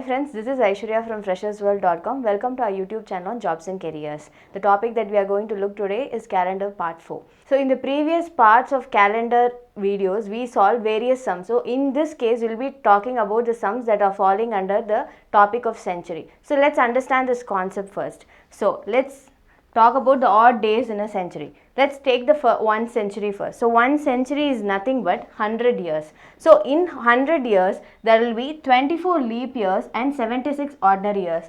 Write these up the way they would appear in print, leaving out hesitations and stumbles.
friends, this is Aishwarya from freshersworld.com. Welcome to our YouTube channel on Jobs and Careers. The topic that we are going to look today is calendar part 4. So in the previous parts of calendar videos, we solved various sums. So in this case, we will be talking about the sums that are falling under the topic of century. So let's understand this concept first. So let's talk about the odd days in a century. Let's take the 1 century first. So 1 century is nothing but 100 years. So in 100 years, there will be 24 leap years and 76 ordinary years.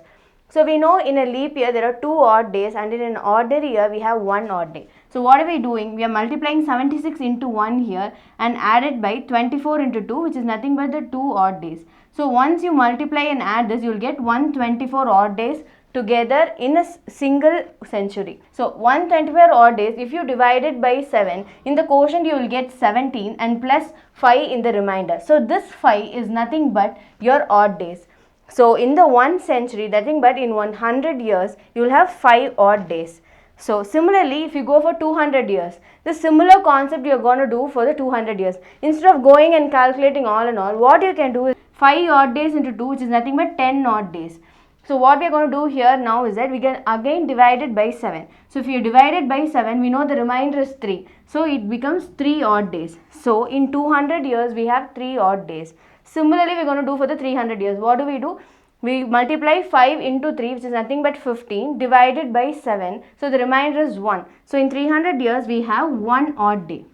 So we know in a leap year there are 2 odd days, and in an ordinary year we have 1 odd day. So what are we doing? We are multiplying 76 into 1 here and add it by 24 into 2, which is nothing but the 2 odd days. So once you multiply and add this, you will get 124 odd days together in a single century. So 124 odd days, if you divide it by 7, in the quotient you will get 17 and plus 5 in the remainder. So this 5 is nothing but your odd days. So in the 1 century, nothing but in 100 years, you will have 5 odd days. So similarly, if you go for 200 years, the similar concept you are going to do for the 200 years. Instead of going and calculating all and all, what you can do is 5 odd days into 2, which is nothing but 10 odd days. So what we are going to do here now is that we can again divide it by 7. So if you divide it by 7, we know the remainder is 3. So it becomes 3 odd days. So in 200 years, we have 3 odd days. Similarly, we are going to do for the 300 years. What do? We multiply 5 into 3, which is nothing but 15, divided by 7. So the remainder is 1. So in 300 years, we have 1 odd day.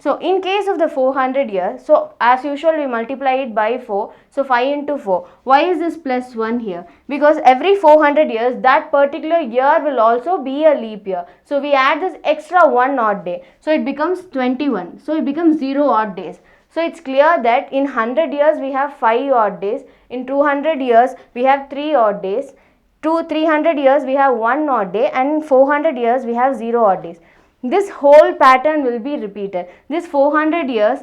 So in case of the 400 years, so as usual we multiply it by 4, so 5 into 4. Why is this plus 1 here? Because every 400 years, that particular year will also be a leap year. So we add this extra 1 odd day. So it becomes 21. So it becomes 0 odd days. So it's clear that in 100 years we have 5 odd days, in 200 years we have 3 odd days, 300 years we have 1 odd day, and in 400 years we have 0 odd days. This whole pattern will be repeated. This 400 years,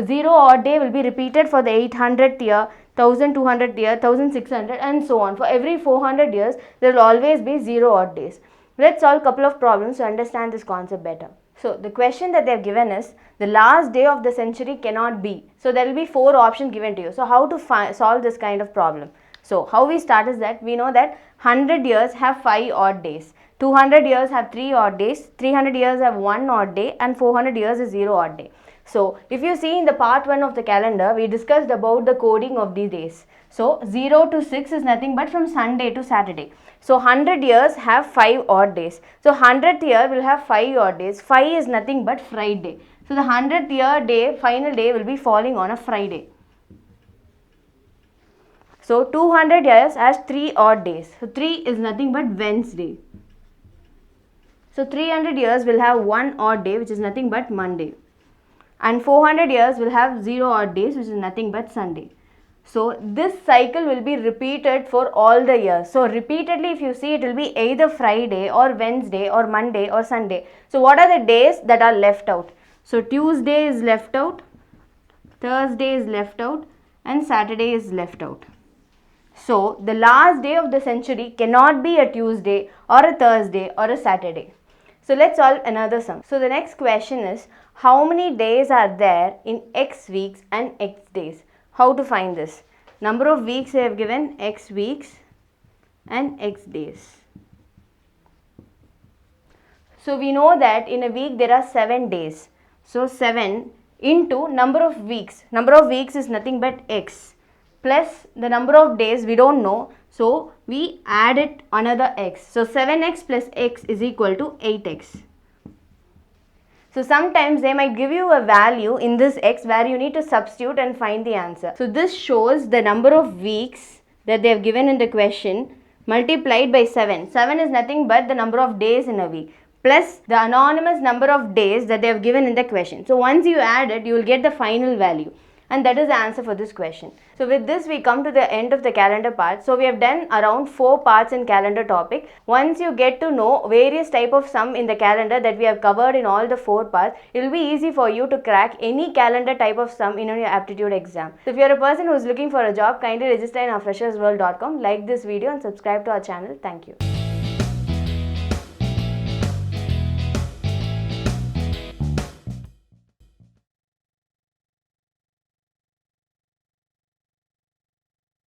0 odd day will be repeated for the 800th year, 1200th year, 1600 and so on. For every 400 years, there will always be 0 odd days. Let's solve a couple of problems to understand this concept better. So the question that they have given is, the last day of the century cannot be. So there will be 4 options given to you. So how to solve this kind of problem? So how we start is that we know that 100 years have 5 odd days. 200 years have 3 odd days, 300 years have 1 odd day, and 400 years is 0 odd day. So if you see in the part 1 of the calendar, we discussed about the coding of these days. So 0 to 6 is nothing but from Sunday to Saturday. So 100 years have 5 odd days. So 100th year will have 5 odd days. 5 is nothing but Friday. So the 100th year day, final day will be falling on a Friday. So 200 years has 3 odd days. So 3 is nothing but Wednesday. So 300 years will have 1 odd day, which is nothing but Monday. And 400 years will have 0 odd days, which is nothing but Sunday. So this cycle will be repeated for all the years. So repeatedly, if you see, it will be either Friday or Wednesday or Monday or Sunday. So what are the days that are left out? So Tuesday is left out, Thursday is left out, and Saturday is left out. So the last day of the century cannot be a Tuesday or a Thursday or a Saturday. So let's solve another sum. So the next question is, how many days are there in X weeks and X days? How to find this? Number of weeks they have given, X weeks and X days. So we know that in a week there are 7 days. So 7 into number of weeks. Number of weeks is nothing but X plus the number of days we don't know. So we add it another X. So 7X plus X is equal to 8X. So sometimes they might give you a value in this X where you need to substitute and find the answer. So this shows the number of weeks that they have given in the question multiplied by 7. 7 is nothing but the number of days in a week plus the anonymous number of days that they have given in the question. So once you add it, you will get the final value. And that is the answer for this question. So with this, we come to the end of the calendar part. So we have done around 4 parts in calendar topic. Once you get to know various type of sum in the calendar that we have covered in all the 4 parts, it will be easy for you to crack any calendar type of sum in your aptitude exam. So if you are a person who is looking for a job, kindly register in our freshersworld.com, like this video and subscribe to our channel. Thank you.